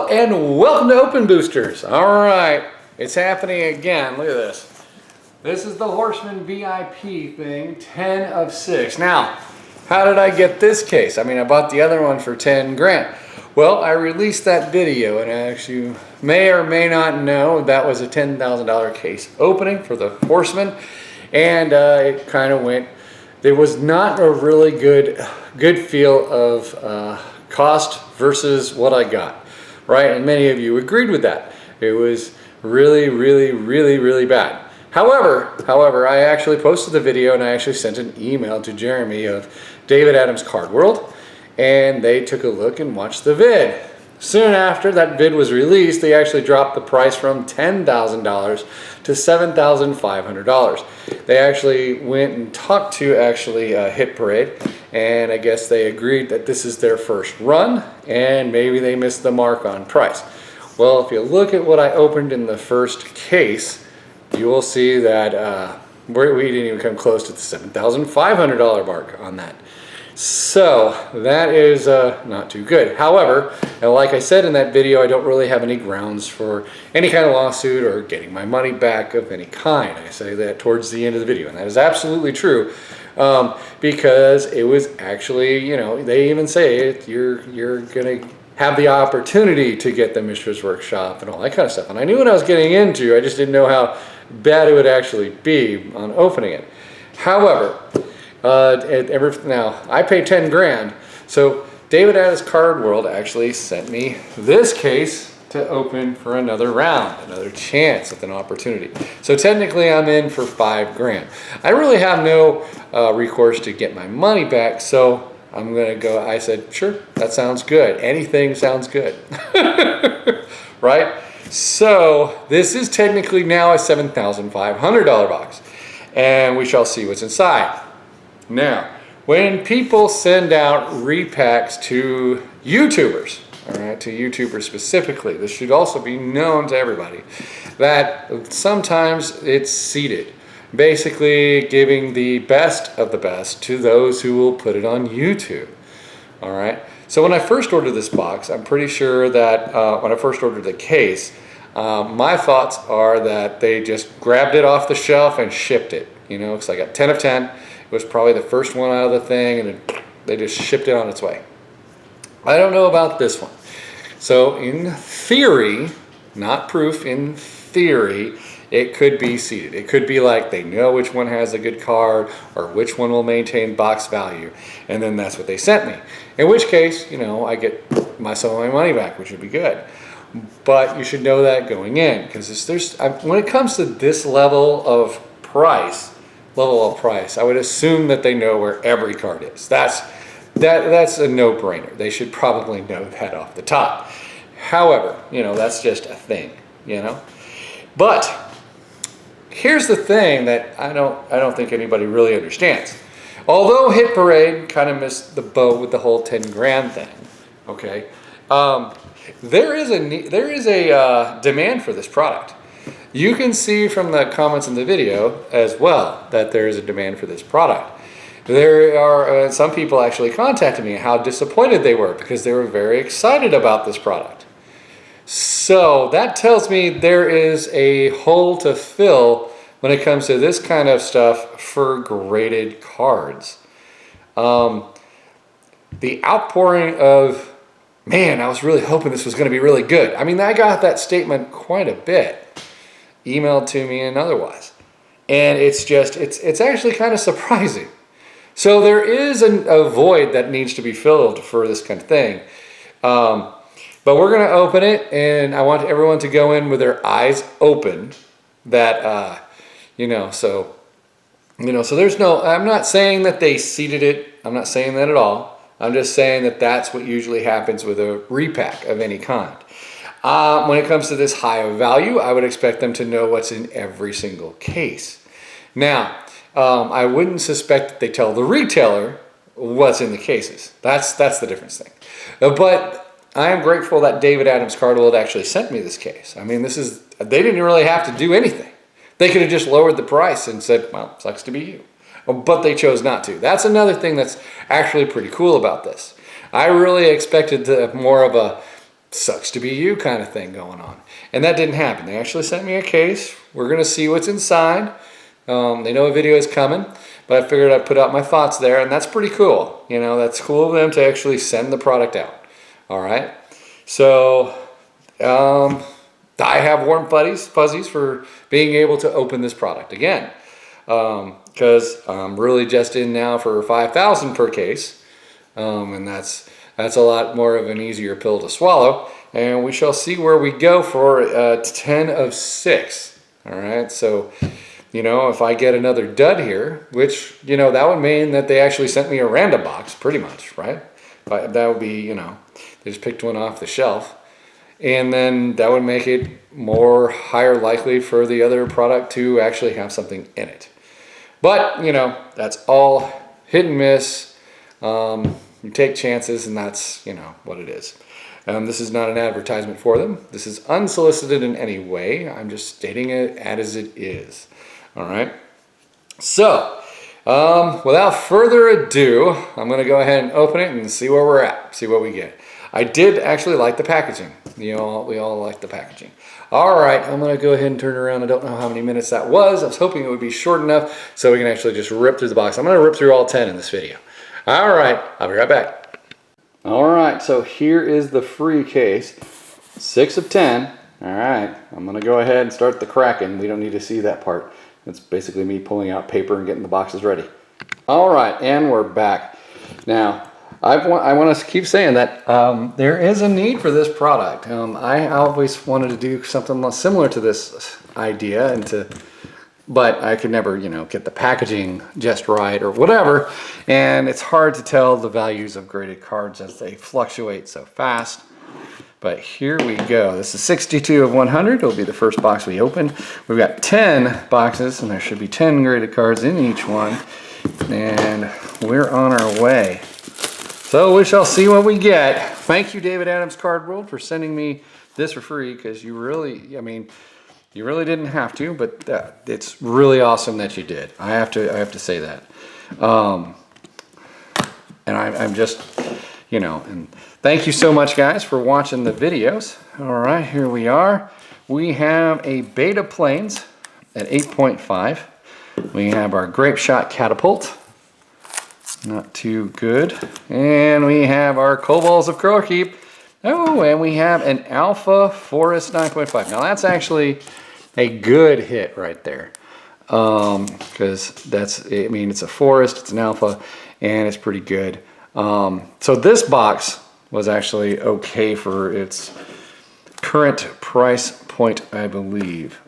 and welcome to Openboosters. All right, it's happening again. Look at this. This is the Horseman VIP thing, 10 of 6. Now, how did I get this case? I mean, I bought the other one for 10 grand. Well, I released that video, and as you may or may not know, that was a $10,000 case opening for the Horseman, and it kind of went. There was not a really good feel of cost versus what I got, right? And many of you agreed with that. It was really bad. However, I actually posted the video and I actually sent an email to Jeremy of David Adams Card World, and they took a look and watched the vid. Soon after that vid was released, they actually dropped the price from $10,000 to $7,500. They actually went and talked to Hit Parade, and I guess they agreed that this is their first run and maybe they missed the mark on price. Well, if you look at what I opened in the first case, you will see that we didn't even come close to the $7,500 mark on that. So that is not too good. However, and like I said in that video, I don't really have any grounds for any kind of lawsuit or getting my money back of any kind. I say that towards the end of the video, and that is absolutely true, because it was actually, you know, they even say it, you're gonna have the opportunity to get the Mishra's Workshop and all that kind of stuff. And I knew what I was getting into, I just didn't know how bad it would actually be on opening it. However, now I paid 10 grand, so David Adams Card World actually sent me this case to open for another round, another chance at an opportunity. So technically I'm in for 5 grand. I really have no recourse to get my money back, so I'm gonna go. I said, sure, that sounds good. Anything sounds good. Right? So this is technically now a $7,500 box, and we shall see what's inside. Now, when people send out repacks to YouTubers, all right, to YouTubers specifically, this should also be known to everybody, that sometimes it's seeded, basically giving the best of the best to those who will put it on YouTube. All right. So when I first ordered this box, I'm pretty sure that when I first ordered the case, my thoughts are that they just grabbed it off the shelf and shipped it. You know, because I got 10 of 10. It was probably the first one out of the thing, and they just shipped it on its way. I don't know about this one. So in theory, not proof, in theory, it could be seeded. It could be like they know which one has a good card or which one will maintain box value, and then that's what they sent me. In which case, you know, I get some of my money back, which would be good. But you should know that going in, because when it comes to this level of price, I would assume that they know where every card is. That's a no-brainer. They should probably know that off the top. However, you know, that's just a thing, you know. But here's the thing that I don't think anybody really understands. Although Hit Parade kind of missed the boat with the whole 10 grand thing, okay, there is a demand for this product. You can see from the comments in the video as well that there is a demand for this product. There are some people actually contacted me how disappointed they were because they were very excited about this product. So that tells me there is a hole to fill when it comes to this kind of stuff for graded cards. The outpouring of, man, I was really hoping this was going to be really good. I mean, I got that statement quite a bit, emailed to me and otherwise. And it's actually kind of surprising. So there is a void that needs to be filled for this kind of thing. But we're going to open it, and I want everyone to go in with their eyes open. That, so there's no, I'm not saying that they seeded it. I'm not saying that at all. I'm just saying that that's what usually happens with a repack of any kind. When it comes to this high of value, I would expect them to know what's in every single case. Now, I wouldn't suspect that they tell the retailer what's in the cases. That's the difference thing. But I am grateful that David Adams Card World actually sent me this case. I mean, they didn't really have to do anything. They could have just lowered the price and said, well, sucks to be you. But they chose not to. That's another thing that's actually pretty cool about this. I really expected more of a sucks to be you kind of thing going on. And that didn't happen. They actually sent me a case. We're going to see what's inside. They know a video is coming, but I figured I'd put out my thoughts there, and that's pretty cool. You know, that's cool of them to actually send the product out. All right. So I have warm fuzzies for being able to open this product again, because I'm really just in now for 5,000 per case, and that's a lot more of an easier pill to swallow. And we shall see where we go for 10 of 6. All right, so you know, if I get another dud here, which, you know, that would mean that they actually sent me a random box, pretty much, right? But that would be, you know, they just picked one off the shelf. And then that would make it more higher likely for the other product to actually have something in it. But, you know, that's all hit and miss. You take chances, and that's, you know, what it is. This is not an advertisement for them. This is unsolicited in any way. I'm just stating it as it is. All right. So, without further ado, I'm going to go ahead and open it and see where we're at, see what we get. I did actually like the packaging. You know, we all like the packaging. All right, I'm going to go ahead and turn around. I don't know how many minutes that was. I was hoping it would be short enough so we can actually just rip through the box. I'm going to rip through all 10 in this video. All right, I'll be right back. All right, so here is the free case. 6 of 10. All right, I'm going to go ahead and start the cracking. We don't need to see that part. It's basically me pulling out paper and getting the boxes ready. All right, and we're back. Now, I want to keep saying that there is a need for this product. I always wanted to do something similar to this idea, but I could never, you know, get the packaging just right or whatever. And it's hard to tell the values of graded cards as they fluctuate so fast. But here we go. This is 62 of 100. It'll be the first box we open. We've got 10 boxes, and there should be 10 graded cards in each one. And we're on our way. So we shall see what we get. Thank you, David Adams Card World, for sending me this for free, because you really, I mean, you really didn't have to, but it's really awesome that you did. I have to say that. And I'm just, you know, and thank you so much, guys, for watching the videos. All right, here we are. We have a Beta Planes at 8.5. We have our Grape Shot Catapult. Not too good. And we have our Kobolds of Crowkeep. Oh, and we have an Alpha Forest 9.5. Now that's actually a good hit right there. Because I mean, it's a forest, it's an alpha, and it's pretty good. So this box was actually okay for its current price point, I believe.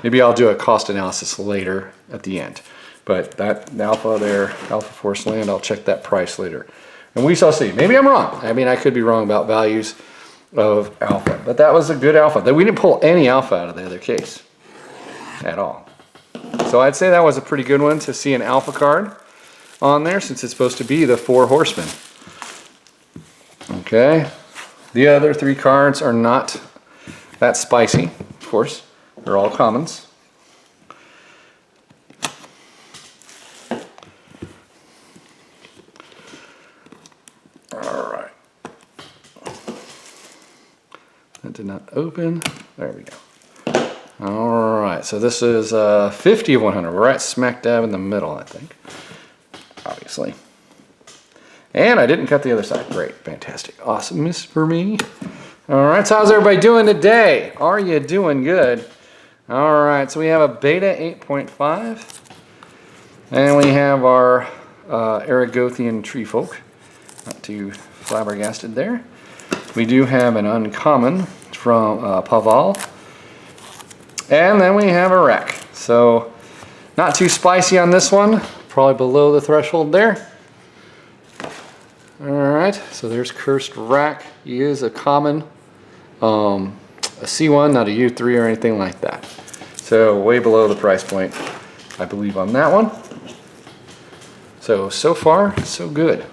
Maybe I'll do a cost analysis later at the end. But that alpha there, Alpha Forest Land, I'll check that price later. And we shall see. Maybe I'm wrong. I mean, I could be wrong about values of alpha. But that was a good alpha. We didn't pull any alpha out of the other case at all. So I'd say that was a pretty good one to see an alpha card on there, since it's supposed to be the Four Horsemen. Okay. The other 3 cards are not that spicy, of course. They're all commons. All right. That did not open. There we go. All right. So this is 50 of 100. We're right smack dab in the middle, I think. Obviously. And I didn't cut the other side. Great. Fantastic. Awesomeness for me. All right. So how's everybody doing today? Are you doing good? All right. So we have a Beta 8.5. And we have our Aragothian Treefolk. Not too flabbergasted there. We do have an uncommon from Paval. And then we have a wreck. So not too spicy on this one. Probably below the threshold there. All right, so there's Cursed Rack. He is a common, a C1, not a U3 or anything like that. So way below the price point, I believe, on that one. So far, so good.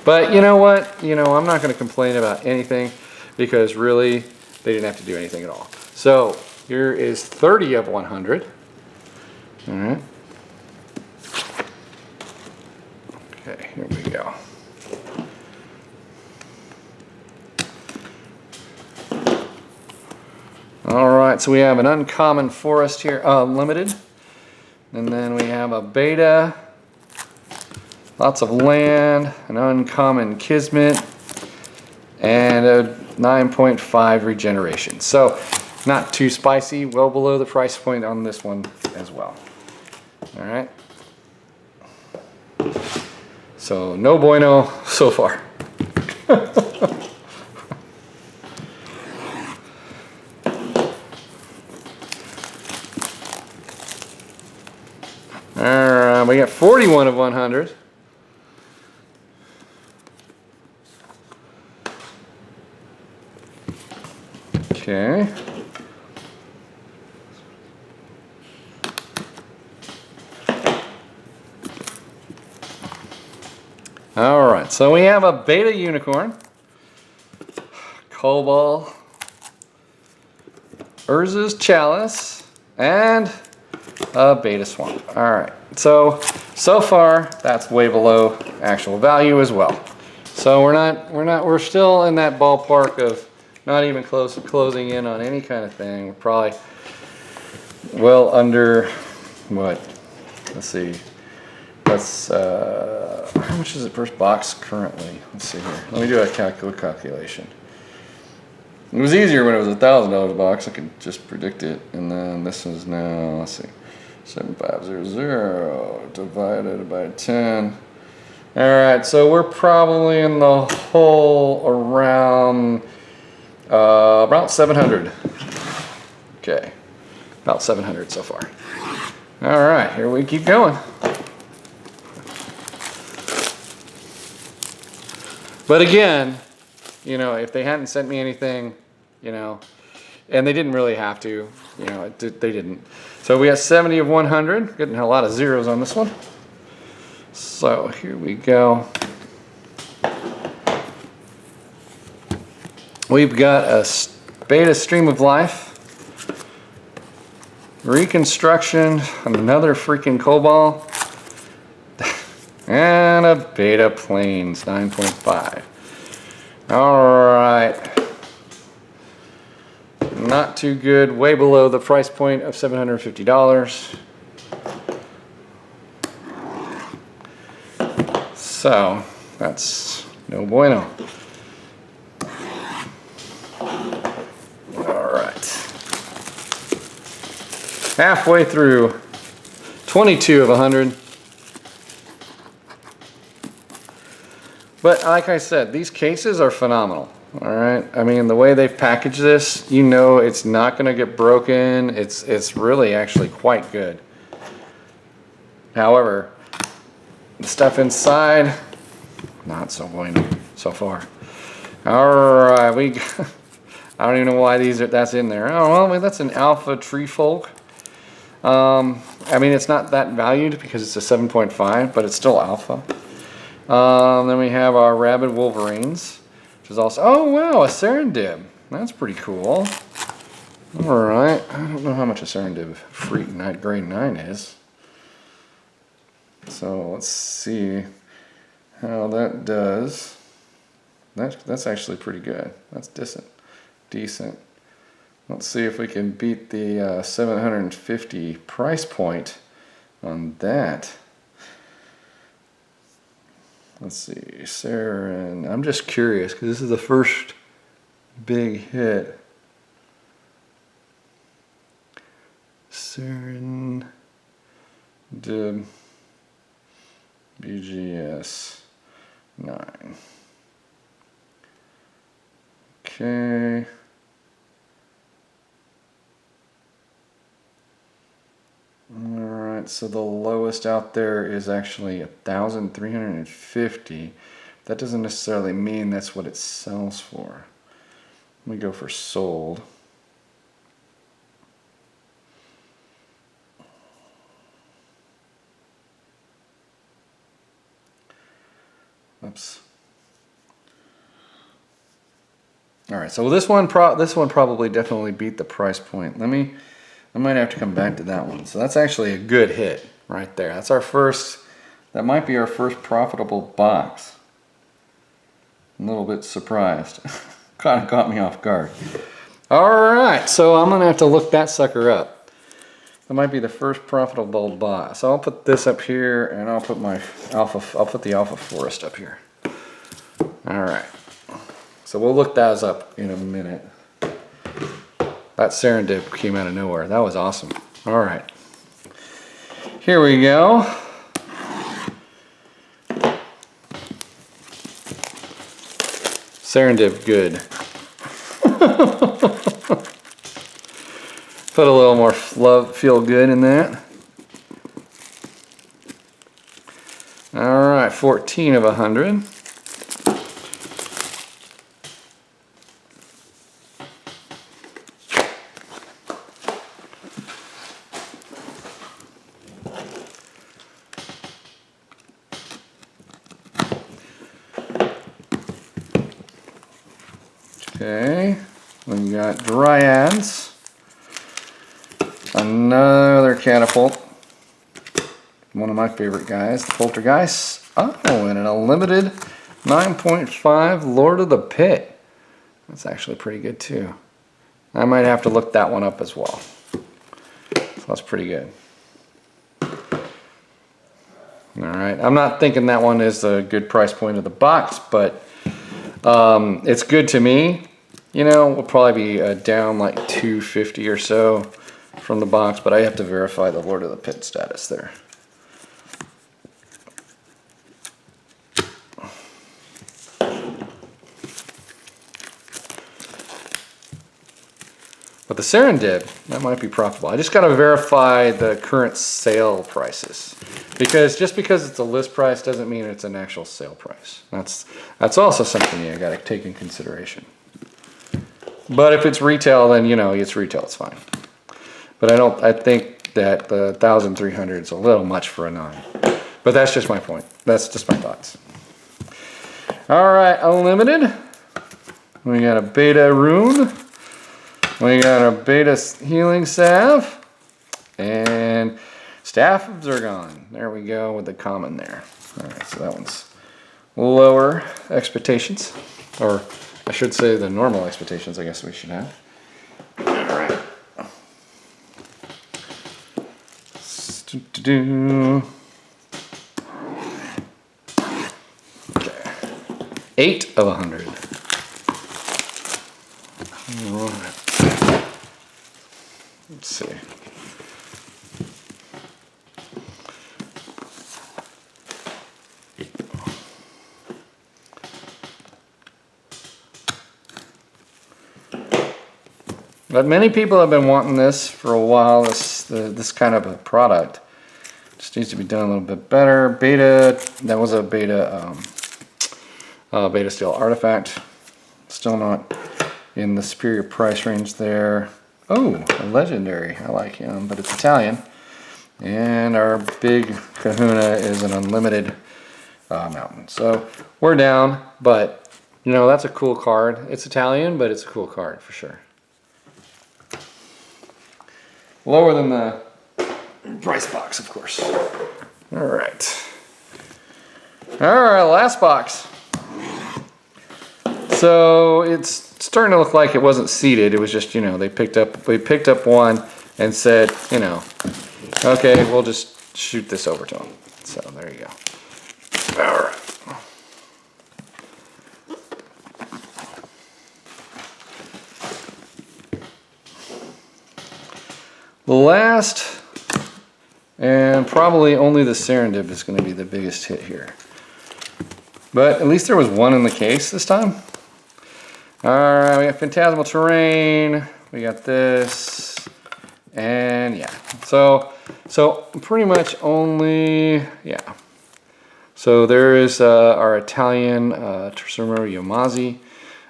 But you know what? You know, I'm not going to complain about anything, because really, they didn't have to do anything at all. So here is 30 of 100. All right. Okay, here we go. right, so we have an uncommon forest here, limited. And then we have a beta, lots of land, an uncommon kismet, and a 9.5 regeneration. So not too spicy, well below the price point on this one as well. All right. So no bueno so far. Alright, we got 41 of 100. Okay. Alright, so we have a beta unicorn, Cobalt, Urza's Chalice, and a beta swamp. Alright, so far that's way below actual value as well. So we're still in that ballpark of not even closing in on any kind of thing. We're probably well under what? Let's see. That's how much is it per box currently? Let's see here. Let me do a calculation. It was easier when it was $1,000 a box. I could just predict it. And then this is now, let's see, 7500 divided by 10. All right, so we're probably in the hole around about 700. Okay, about 700 so far. All right, here we keep going. But again, you know, if they hadn't sent me anything, you know, and they didn't really have to, you know, they didn't. So we have 70 of 100, getting a lot of zeros on this one. So here we go. We've got a beta Stream of Life, Reconstruction, another freaking Cobalt, and a beta Plains 9.5. All right. Not too good, way below the price point of $750. So that's no bueno. All right. Halfway through, 22 of 100. But like I said, these cases are phenomenal. All right. I mean, the way they've packaged this, you know, it's not going to get broken. It's really actually quite good. However, the stuff inside, not so bueno so far. All right, I don't even know why that's in there. Oh well, that's an alpha tree folk. I mean, it's not that valued because it's a 7.5, but it's still alpha. Then we have our Rabid Wolverines, which is also, oh wow, a Serendib. That's pretty cool. All right, I don't know how much a Serendib free grade 9 is. So let's see how that does. That's actually pretty good. That's decent. Let's see if we can beat the 750 price point on that. Let's see, Saren. I'm just curious because this is the first big hit. Saren Dib BGS 9. Okay. Alright, so the lowest out there is actually 1,350. That doesn't necessarily mean that's what it sells for. Let me go for sold. Oops. Alright, so this one probably definitely beat the price point. I might have to come back to that one. So that's actually a good hit right there. That's our first, that might be our first profitable box. I'm a little bit surprised. Kind of caught me off guard. Alright, so I'm gonna have to look that sucker up. That might be the first profitable buy. So I'll put this up here and I'll put my I'll put the Alpha Forest up here. Alright. So we'll look those up in a minute. That Serendip came out of nowhere. That was awesome. Alright. Here we go. Serendip good. Put a little more love, feel good in that. Alright, 14 of 100. Okay, we got Dryads, another Catapult, one of my favorite guys, the Poltergeist. Oh, and an unlimited 9.5 Lord of the Pit. That's actually pretty good too. I might have to look that one up as well. So that's pretty good. Alright, I'm not thinking that one is a good price point of the box, but it's good to me. You know, we'll probably be down like $250 or so from the box, but I have to verify the Lord of the Pit status there. But the Serendip, that might be profitable. I just got to verify the current sale prices, because just because it's a list price doesn't mean it's an actual sale price. That's also something you got to take in consideration. But if it's retail, then you know it's retail. It's fine. But I think that the 1,300 is a little much for a 9. But that's just my point. That's just my thoughts. All right, unlimited. We got a Beta Rune. We got a Beta Healing Salve. And Staff of Zergon. There we go with the common there. All right, so that one's lower expectations. Or I should say the normal expectations, I guess we should have. All right. Okay. 8 of 100. All right. Let's see. But many people have been wanting this for a while, this kind of a product. Just needs to be done a little bit better. Beta, that was a beta, beta steel artifact. Still not in the superior price range there. Oh, a legendary, I like him, but it's Italian. And our big kahuna is an unlimited mountain. So we're down, but you know, that's a cool card. It's Italian, but it's a cool card for sure. Lower than the price box, of course. All right. All right, last box. So it's starting to look like it wasn't seeded. It was just, you know, they picked up one and said, you know, okay, we'll just shoot this over to them. So there you go. All right. The last, and probably only the Serendip is going to be the biggest hit here. But at least there was one in the case this time. Alright, we got Phantasmal Terrain, we got this, and yeah. So pretty much only, yeah. So there is our Italian Tersumo Yamazi.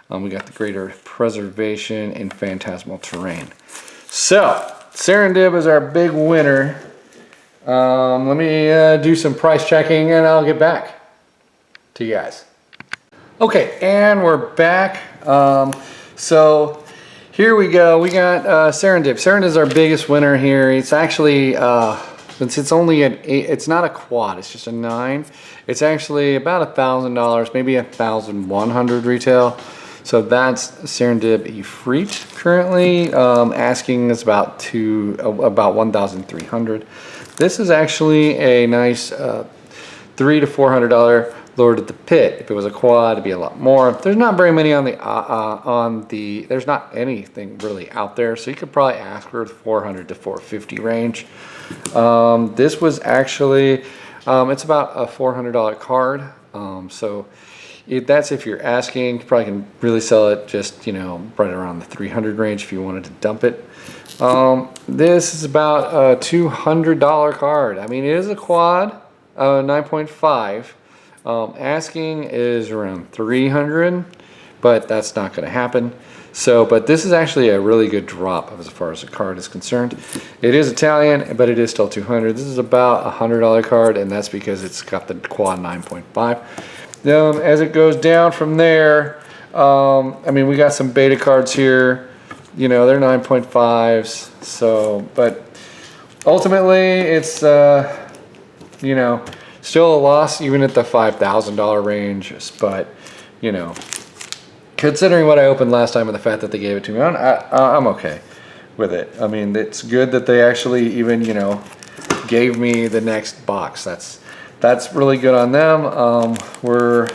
We got the Greater Preservation and Phantasmal Terrain. So, Serendip is our big winner. Let me do some price checking and I'll get back to you guys. Okay, and we're back. So here we go. We got Serendip. Serendip is our biggest winner here. It's actually, since it's only an 8, it's not a quad, it's just a 9. It's actually about $1,000, maybe 1,100 retail. So that's Serendip Ifrit currently. Asking is about 1,300. This is actually a nice $300 to $400 Lord of the Pit. If it was a quad, it'd be a lot more. There's not very many on the there's not anything really out there, so you could probably ask for the 400 to 450 range. This was actually it's about a $400 card. So that's if you're asking. You probably can really sell it just, you know, right around the 300 range if you wanted to dump it. This is about a $200 card. I mean, it is a quad, 9.5. Asking is around 300, but that's not going to happen. So, but this is actually a really good drop as far as the card is concerned. It is Italian, but it is still 200. This is about a $100 card, and that's because it's got the quad 9.5. As it goes down from there, I mean, we got some beta cards here. You know, they're 9.5s. So, but ultimately, it's you know, still a loss even at the $5,000 range. But you know, considering what I opened last time and the fact that they gave it to me, I'm okay with it. I mean, it's good that they actually even, you know, gave me the next box. That's really good on them. We're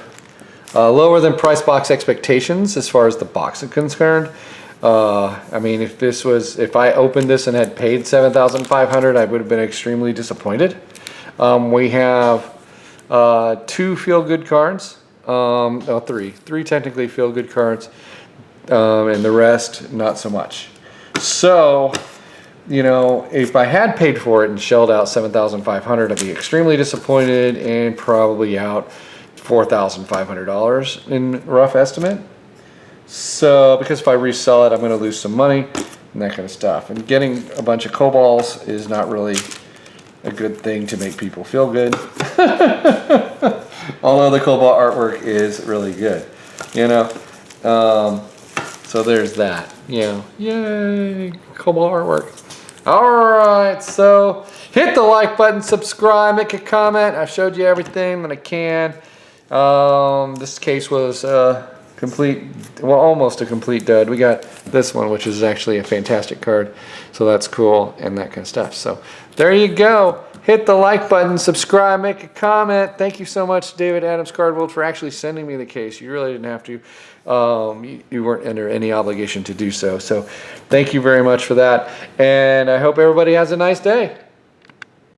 lower than price box expectations as far as the box is concerned. I mean, if I opened this and had paid $7,500, I would have been extremely disappointed. We have 2 feel-good cards. No, three technically feel-good cards, and the rest not so much. So, you know, if I had paid for it and shelled out $7,500, I'd be extremely disappointed and probably out $4,500 in rough estimate. So, because if I resell it, I'm going to lose some money and that kind of stuff. And getting a bunch of cobalts is not really a good thing to make people feel good. Although the cobalt artwork is really good, you know. So there's that. You know, yay, cobalt artwork. All right, so hit the like button, subscribe, make a comment. I showed you everything that I can. This case was complete, well, almost a complete dud. We got this one, which is actually a fantastic card, so that's cool and that kind of stuff. So there you go. Hit the like button, subscribe, make a comment. Thank you so much, David Adams Card World, for actually sending me the case. You really didn't have to. You weren't under any obligation to do so. So thank you very much for that. And I hope everybody has a nice day.